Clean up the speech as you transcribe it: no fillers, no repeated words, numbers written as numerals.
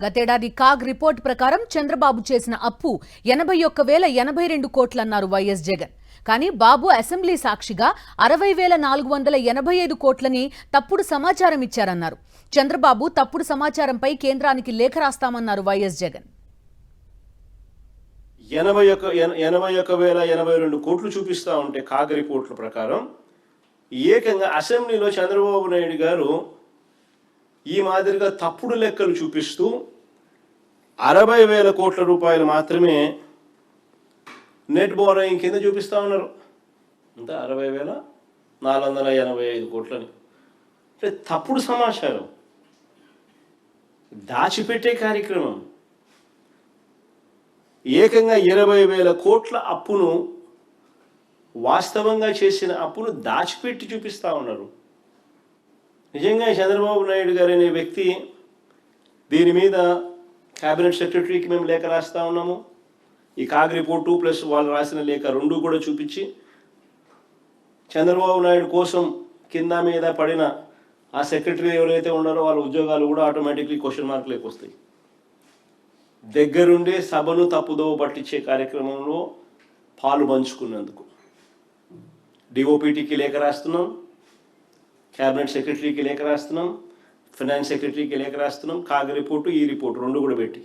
గతేడాది CAG report ప్రకారం చంద్రబాబు చేసిన అప్పు 81,082 కోట్లన్నారు వైఎస్ జగన్. కానీ బాబు అసెంబ్లీ సాక్షిగా 60,485 కోట్లని తప్పుడు సమాచారం ఇచ్చారన్నారు. చంద్రబాబు తప్పుడు సమాచారంపై కేంద్రానికి లేఖ రాస్తామన్నారు వైఎస్ జగన్. 81,082 కోట్లు చూపిస్తా ఉంటే కాగ్ రిపోర్ట్ల ప్రకారం ఏకంగా అసెంబ్లీలో చంద్రబాబు నాయుడు గారు ఈ మాదిరిగా తప్పుడు లెక్కలు చూపిస్తూ 60,000 కోట్ల రూపాయలు మాత్రమే నెట్ బోరోయింగ్ కింద చూపిస్తూ ఉన్నారు. అంతా 60,485 కోట్లని. అంటే తప్పుడు సమాచారం, దాచిపెట్టే కార్యక్రమం. ఏకంగా 20,000 కోట్ల అప్పును, వాస్తవంగా చేసిన అప్పును దాచిపెట్టి చూపిస్తూ ఉన్నారు. నిజంగా చంద్రబాబు నాయుడు గారు అనే వ్యక్తి దీని మీద క్యాబినెట్ సెక్రటరీకి మేము లేఖ రాస్తూ ఉన్నాము. ఈ కాగ్ రిపోర్టు ప్లస్ వాళ్ళు రాసిన లేఖ రెండు కూడా చూపించి చంద్రబాబు నాయుడు కోసం కింద మీద పడిన ఆ సెక్రటరీ ఎవరైతే ఉన్నారో వాళ్ళ ఉద్యోగాలు కూడా ఆటోమేటిక్లీ క్వశ్చన్ మార్కులకు వస్తాయి. దగ్గరుండే సభను తప్పుదోవ పట్టించే కార్యక్రమంలో పాలు పంచుకున్నందుకు డిఓపిటికి లేఖ రాస్తున్నాం, క్యాబినెట్ సెక్రటరీకి లేఖ రాస్తున్నాం, ఫైనాన్స్ సెక్రటరీకి లేఖ రాస్తున్నాం. కాగ్ రిపోర్టు, ఈ రిపోర్టు రెండు కూడా పెట్టి